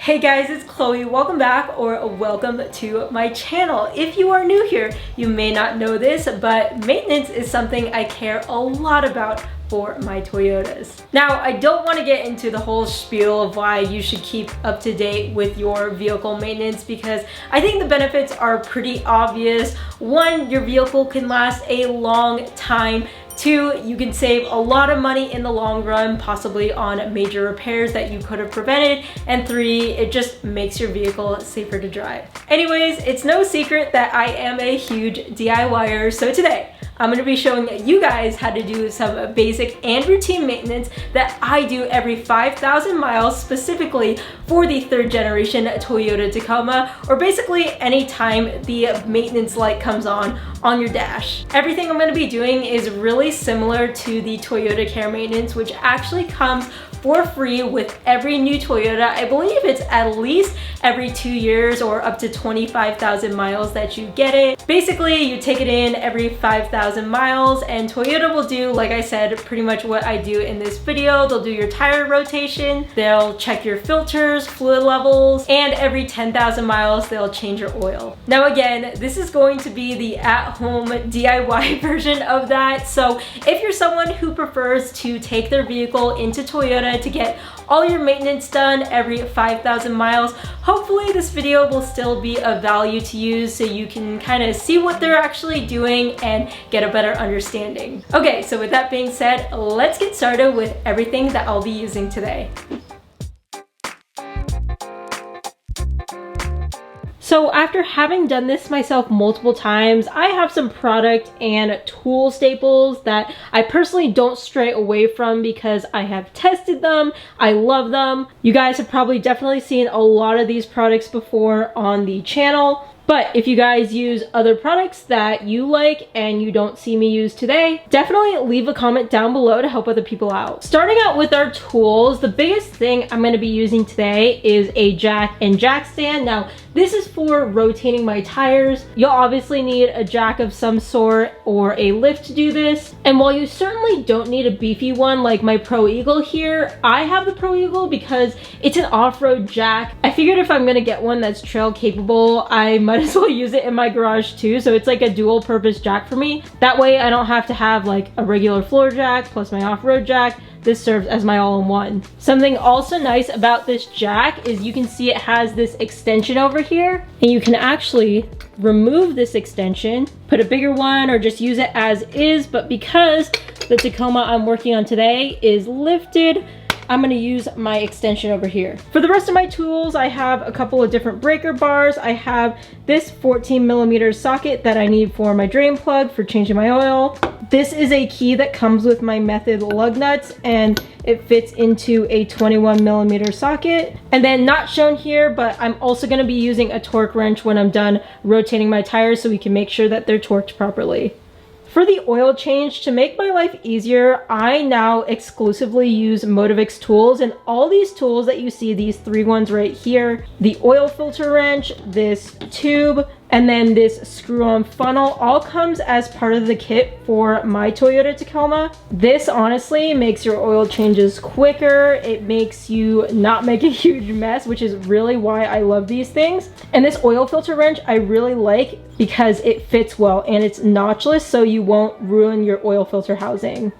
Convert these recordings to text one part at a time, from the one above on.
Hey guys, it's Chloe. Welcome back or welcome to my channel. If you are new here, you may not know this, but maintenance is something I care a lot about for my Toyotas. Now, I don't want to get into the whole spiel of why you should keep up to date with your vehicle maintenance because I think the benefits are pretty obvious. One, your vehicle can last a long time. Two, you can save a lot of money in the long run, possibly on major repairs that you could have prevented. And three, it just makes your vehicle safer to drive. Anyways, it's no secret that I am a huge DIYer, so today I'm going to be showing you guys how to do some basic and routine maintenance that I do every 5,000 miles, specifically for the third generation Toyota Tacoma, or basically anytime the maintenance light comes on your dash. Everything I'm going to be doing is really similar to the ToyotaCare maintenance, which actually comes for free with every new Toyota. I believe it's at least every 2 years or up to 25,000 miles that you get it. Basically, you take it in every 5,000 miles and Toyota will do, like I said, pretty much what I do in this video. They'll do your tire rotation, they'll check your filters, fluid levels, and every 10,000 miles, they'll change your oil. Now again, this is going to be the at-home DIY version of that. So if you're someone who prefers to take their vehicle into Toyota to get all your maintenance done every 5,000 miles, hopefully this video will still be of value to you so you can kind of see what they're actually doing and get a better understanding. Okay, so with that being said, let's get started with everything that I'll be using today. So after having done this myself multiple times, I have some product and tool staples that I personally don't stray away from because I have tested them, I love them. You guys have probably definitely seen a lot of these products before on the channel. But if you guys use other products that you like and you don't see me use today, definitely leave a comment down below to help other people out. Starting out with our tools, the biggest thing I'm going to be using today is a jack and jack stand. Now, this is for rotating my tires. You'll obviously need a jack of some sort or a lift to do this. And while you certainly don't need a beefy one like my Pro Eagle here, I have the Pro Eagle because it's an off-road jack. I figured if I'm gonna get one that's trail capable, I might as well use it in my garage too. So it's like a dual purpose jack for me. That way I don't have to have like a regular floor jack plus my off-road jack. This serves as my all-in-one. Something also nice about this jack is you can see it has this extension over here, and you can actually remove this extension, put a bigger one, or just use it as is. But because the Tacoma I'm working on today is lifted, I'm going to use my extension over here. For the rest of my tools, I have a couple of different breaker bars. I have this 14mm socket that I need for my drain plug for changing my oil. This is a key that comes with my Method lug nuts and it fits into a 21mm socket. And then not shown here, but I'm also going to be using a torque wrench when I'm done rotating my tires so we can make sure that they're torqued properly. For the oil change, to make my life easier, I now exclusively use Motivix tools, and all these tools that you see, these three ones right here, the oil filter wrench, this tube, and then this screw-on funnel all comes as part of the kit for my Toyota Tacoma. This honestly makes your oil changes quicker. It makes you not make a huge mess, which is really why I love these things. And this oil filter wrench I really like because it fits well and it's notchless so you won't ruin your oil filter housing.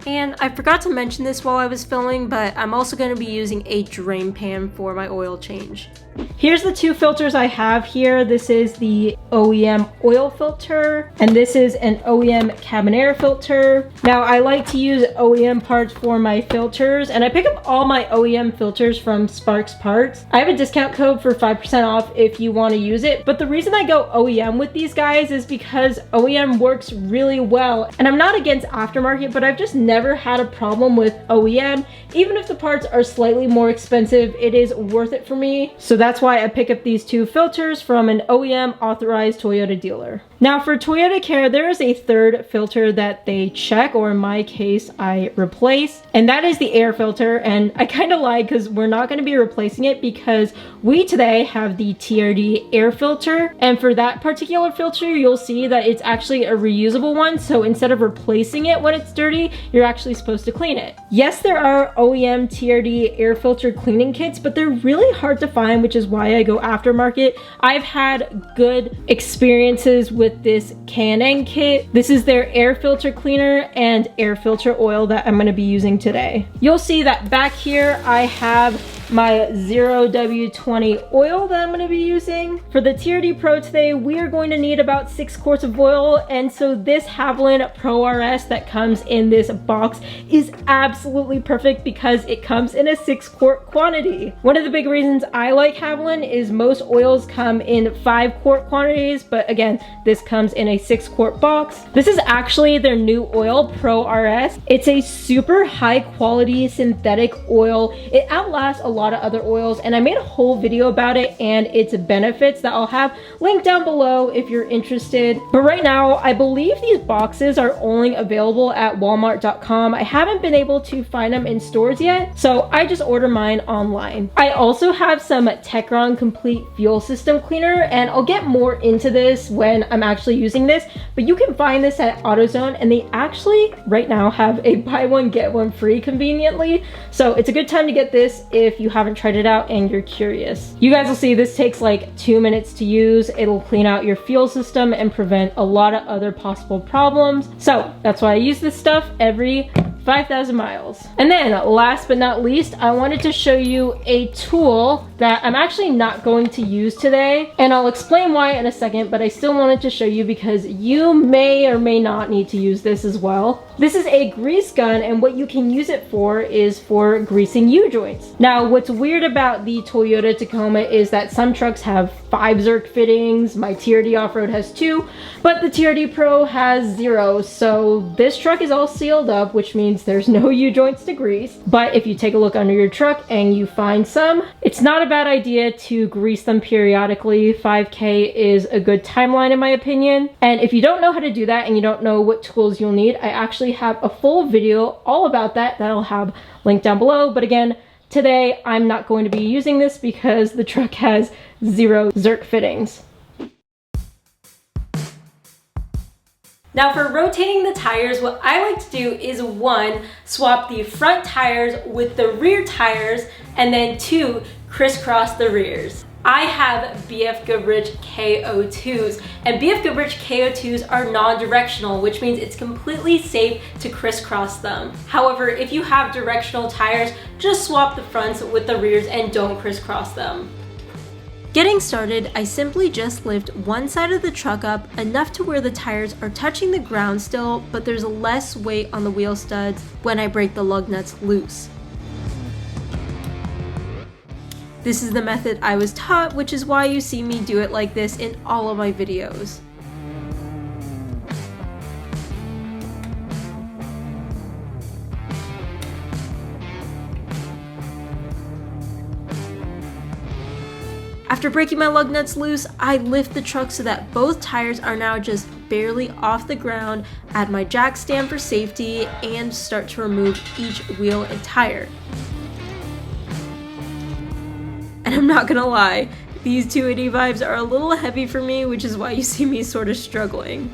And I forgot to mention this while I was filming, but I'm also going to be using a drain pan for my oil change. Here's the two filters I have here. This is the OEM oil filter, and this is an OEM cabin air filter. Now, I like to use OEM parts for my filters, and I pick up all my OEM filters from Sparks Parts. I have a discount code for 5% off if you want to use it, but the reason I go OEM with these guys is because OEM works really well, and I'm not against aftermarket, but I've just never had a problem with OEM. Even if the parts are slightly more expensive, it is worth it for me. So that's why I pick up these two filters from an OEM authorized Toyota dealer. Now for ToyotaCare, there is a third filter that they check, or in my case, I replace, and that is the air filter. And I kind of lied because we're not going to be replacing it because we today have the TRD air filter. And for that particular filter, you'll see that it's actually a reusable one. So instead of replacing it when it's dirty, you're actually supposed to clean it. Yes, there are OEM TRD air filter cleaning kits, but they're really hard to find, which is why I go aftermarket. I've had good experiences with this K&N kit. This is their air filter cleaner and air filter oil that I'm going to be using today. You'll see that back here I have my 0W20 oil that I'm going to be using. For the TRD Pro today, we are going to need about 6 quarts of oil, and so this Haviland Pro RS that comes in this box is absolutely perfect because it comes in a 6-quart quantity. One of the big reasons I like Haviland is most oils come in 5-quart quantities, but again, this comes in a 6-quart box. This is actually their new oil, Pro RS. It's a super high quality synthetic oil. It outlasts a lot of other oils, and I made a whole video about it and its benefits that I'll have linked down below if you're interested. But right now, I believe these boxes are only available at walmart.com. I haven't been able to find them in stores yet, so I just order mine online. I also have some Techron Complete Fuel System Cleaner, and I'll get more into this when I'm actually using this, but you can find this at AutoZone, and they actually right now have a buy one get one free conveniently, so it's a good time to get this if you haven't tried it out and you're curious. You guys will see this takes like 2 minutes to use. It'll clean out your fuel system and prevent a lot of other possible problems, so that's why I use this stuff every 5,000 miles. And then last but not least, I wanted to show you a tool that I'm actually not going to use today, and I'll explain why in a second, but I still wanted to show you because you may or may not need to use this as well. This is a grease gun, and what you can use it for is for greasing U-joints. Now, what's weird about the Toyota Tacoma is that some trucks have 5 Zerk fittings, my TRD Off-Road has 2, but the TRD Pro has 0, so this truck is all sealed up, which means there's no U-joints to grease. But if you take a look under your truck and you find some, it's not a bad idea to grease them periodically. 5K is a good timeline in my opinion. And if you don't know how to do that and you don't know what tools you'll need, I actually have a full video all about that I'll have linked down below. But again, today I'm not going to be using this because the truck has 0 Zerk fittings. Now for rotating the tires, what I like to do is 1, swap the front tires with the rear tires, and then 2, crisscross the rears. I have BF Goodrich KO2s, and BF Goodrich KO2s are non-directional, which means it's completely safe to crisscross them. However, if you have directional tires, just swap the fronts with the rears and don't crisscross them. Getting started, I simply just lift one side of the truck up enough to where the tires are touching the ground still, but there's less weight on the wheel studs when I break the lug nuts loose. This is the method I was taught, which is why you see me do it like this in all of my videos. After breaking my lug nuts loose, I lift the truck so that both tires are now just barely off the ground, add my jack stand for safety, and start to remove each wheel and tire. And I'm not gonna lie, these 285s are a little heavy for me, which is why you see me sort of struggling.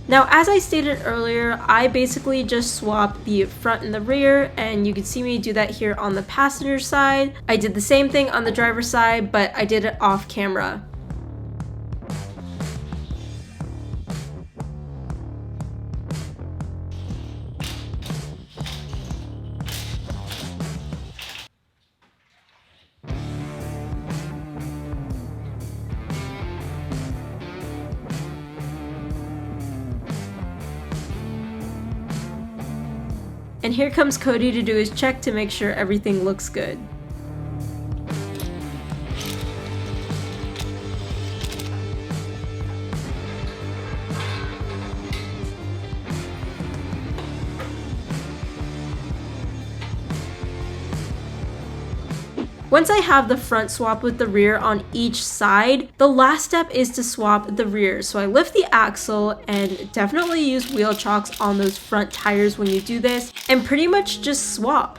Now, as I stated earlier, I basically just swapped the front and the rear, and you can see me do that here on the passenger side. I did the same thing on the driver's side, but I did it off camera. And here comes Cody to do his check to make sure everything looks good. Once I have the front swap with the rear on each side, the last step is to swap the rear. So I lift the axle and definitely use wheel chocks on those front tires when you do this, and pretty much just swap.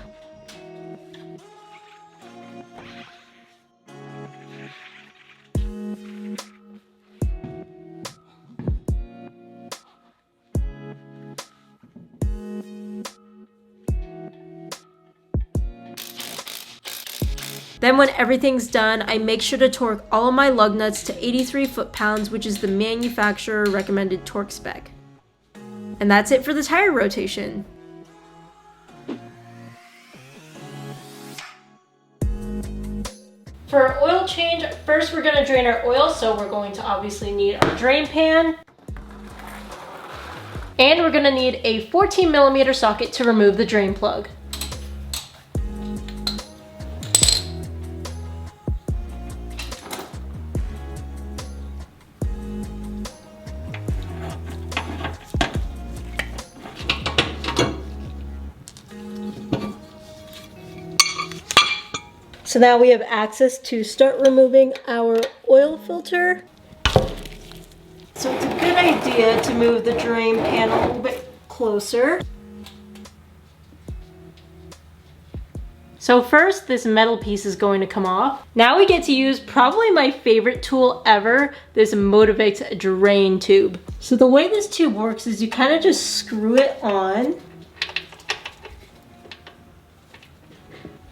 Then when everything's done, I make sure to torque all of my lug nuts to 83 foot-pounds, which is the manufacturer recommended torque spec. And that's it for the tire rotation. For our oil change, first we're going to drain our oil, so we're going to obviously need our drain pan. And we're going to need a 14mm socket to remove the drain plug. So now we have access to start removing our oil filter. So it's a good idea to move the drain pan a little bit closer. So first, this metal piece is going to come off. Now we get to use probably my favorite tool ever, this Motivix drain tube. So the way this tube works is you kind of just screw it on.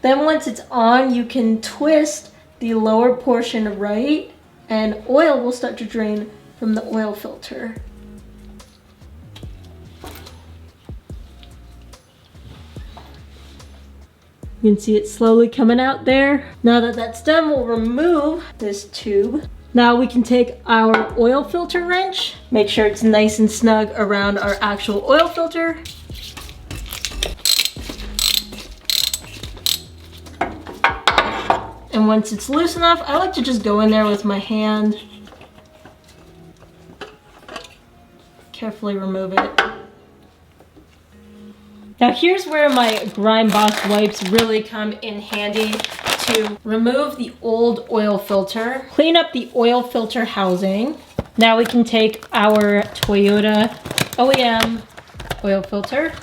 Then once it's on, you can twist the lower portion right, and oil will start to drain from the oil filter. You can see it slowly coming out there. Now that that's done, we'll remove this tube. Now we can take our oil filter wrench, make sure it's nice and snug around our actual oil filter. And once it's loose enough, I like to just go in there with my hand. Carefully remove it. Now here's where my Grime Boss wipes really come in handy to remove the old oil filter, clean up the oil filter housing. Now we can take our Toyota OEM oil filter.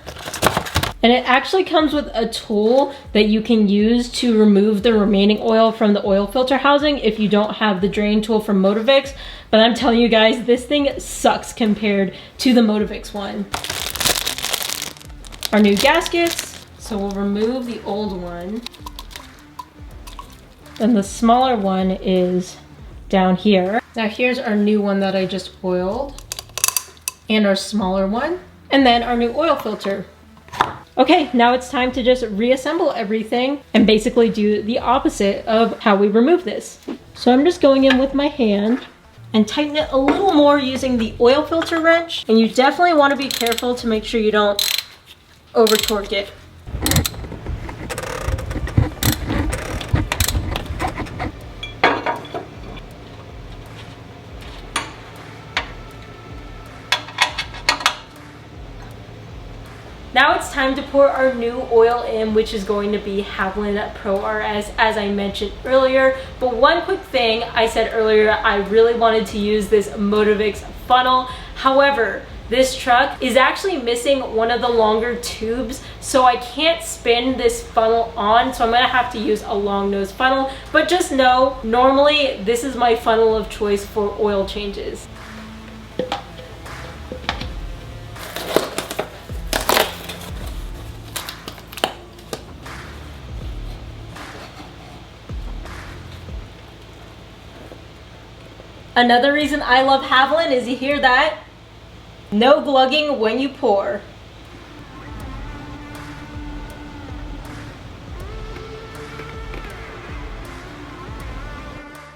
And it actually comes with a tool that you can use to remove the remaining oil from the oil filter housing if you don't have the drain tool from Motivix. But I'm telling you guys, this thing sucks compared to the Motivix one. Our new gaskets. So we'll remove the old one. And the smaller one is down here. Now here's our new one that I just oiled. And our smaller one. And then our new oil filter. Okay, now it's time to just reassemble everything and basically do the opposite of how we remove this. So I'm just going in with my hand and tighten it a little more using the oil filter wrench. And you definitely want to be careful to make sure you don't over torque it. Now it's time to pour our new oil in, which is going to be Haviland Pro RS, as I mentioned earlier. But one quick thing, I said earlier, I really wanted to use this Motivix funnel. However, this truck is actually missing one of the longer tubes, so I can't spin this funnel on, so I'm gonna have to use a long nose funnel. But just know, normally this is my funnel of choice for oil changes. Another reason I love Haviland is, you hear that? No glugging when you pour.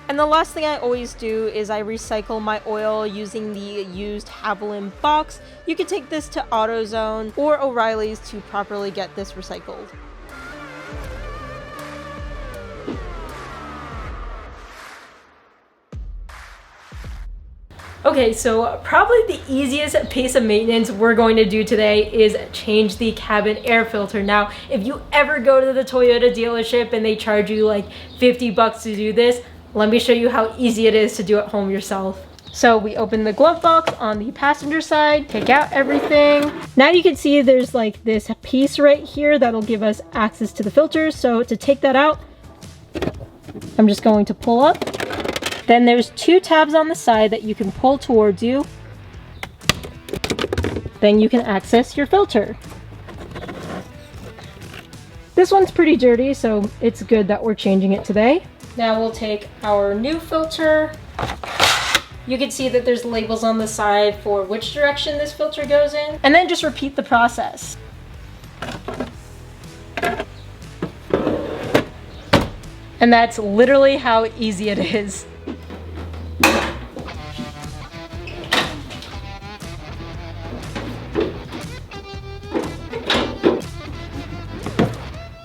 And the last thing I always do is I recycle my oil using the used Haviland box. You can take this to AutoZone or O'Reilly's to properly get this recycled. Okay, so probably the easiest piece of maintenance we're going to do today is change the cabin air filter. Now, if you ever go to the Toyota dealership and they charge you like 50 bucks to do this, let me show you how easy it is to do at home yourself. So we open the glove box on the passenger side, take out everything. Now you can see there's like this piece right here that'll give us access to the filters. So to take that out, I'm just going to pull up. Then there's two tabs on the side that you can pull towards you. Then you can access your filter. This one's pretty dirty, so it's good that we're changing it today. Now we'll take our new filter. You can see that there's labels on the side for which direction this filter goes in. And then just repeat the process. And that's literally how easy it is.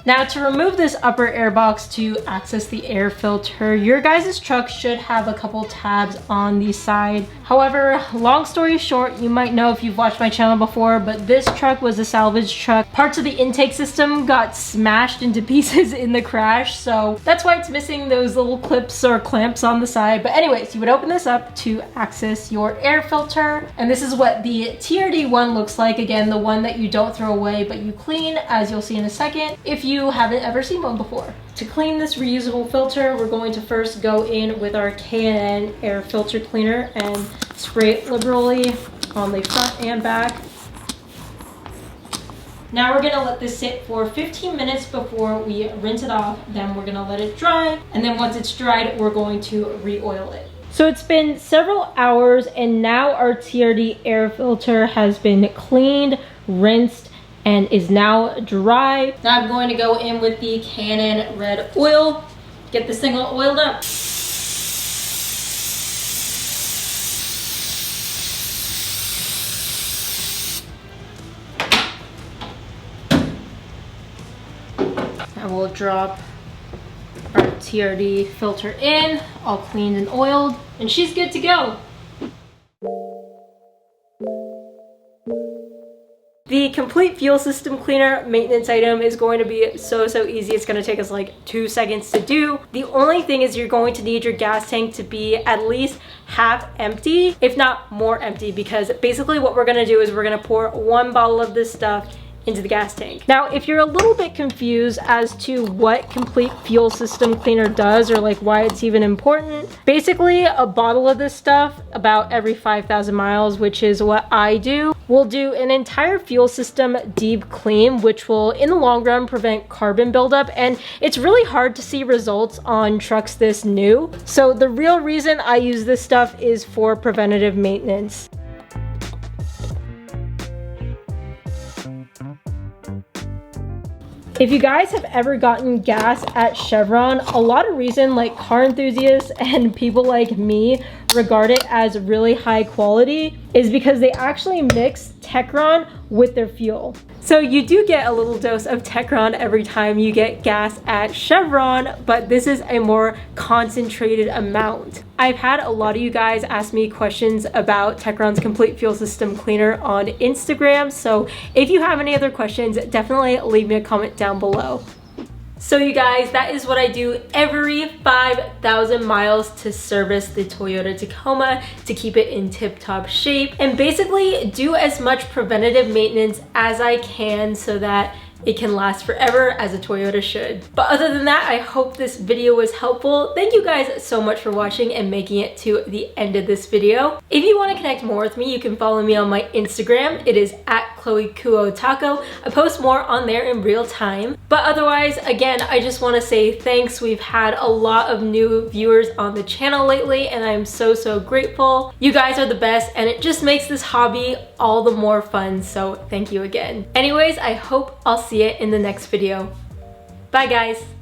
Now to remove this upper air box to access the air filter, your guys' truck should have a couple tabs on the side. However, long story short, you might know if you've watched my channel before, but this truck was a salvage truck. Parts of the intake system got smashed into pieces in the crash, so that's why it's missing those little clips or clamps on the side. But anyways, you would open this up to access your air filter, and this is what the TRD one looks like. Again, the one that you don't throw away, but you clean, as you'll see in a second, if you haven't ever seen one before. To clean this reusable filter, we're going to first go in with our K&N air filter cleaner and spray it liberally on the front and back. Now we're gonna let this sit for 15 minutes before we rinse it off. Then we're gonna let it dry, and then once it's dried, we're going to re-oil it. So it's been several hours, and now our TRD air filter has been cleaned, rinsed, and is now dry. Now I'm going to go in with the K&N red oil, get this thing all oiled up. I will drop our TRD filter in, all cleaned and oiled, and she's good to go. The complete fuel system cleaner maintenance item is going to be so easy. It's going to take us like 2 seconds to do. The only thing is you're going to need your gas tank to be at least half empty, if not more empty, because basically what we're going to do is we're going to pour 1 bottle of this stuff into the gas tank. Now, if you're a little bit confused as to what complete fuel system cleaner does, or like why it's even important, basically a bottle of this stuff about every 5,000 miles, which is what I do, will do an entire fuel system deep clean, which will in the long run prevent carbon buildup. And it's really hard to see results on trucks this new. So the real reason I use this stuff is for preventative maintenance. If you guys have ever gotten gas at Chevron, a lot of reason like car enthusiasts and people like me regard it as really high quality is because they actually mix Techron with their fuel. So you do get a little dose of Techron every time you get gas at Chevron, but this is a more concentrated amount. I've had a lot of you guys ask me questions about Techron's complete fuel system cleaner on Instagram, so if you have any other questions, definitely leave me a comment down below. So you guys, that is what I do every 5,000 miles to service the Toyota Tacoma to keep it in tip-top shape, and basically do as much preventative maintenance as I can so that it can last forever, as a Toyota should. But other than that, I hope this video was helpful. Thank you guys so much for watching and making it to the end of this video. If you want to connect more with me, you can follow me on my Instagram. It is at ChloeKuoTaco. I post more on there in real time. But otherwise, again, I just want to say thanks. We've had a lot of new viewers on the channel lately, and I'm so grateful. You guys are the best, and it just makes this hobby all the more fun, so thank you again. Anyways, I hope I'll see you in the next video. Bye guys!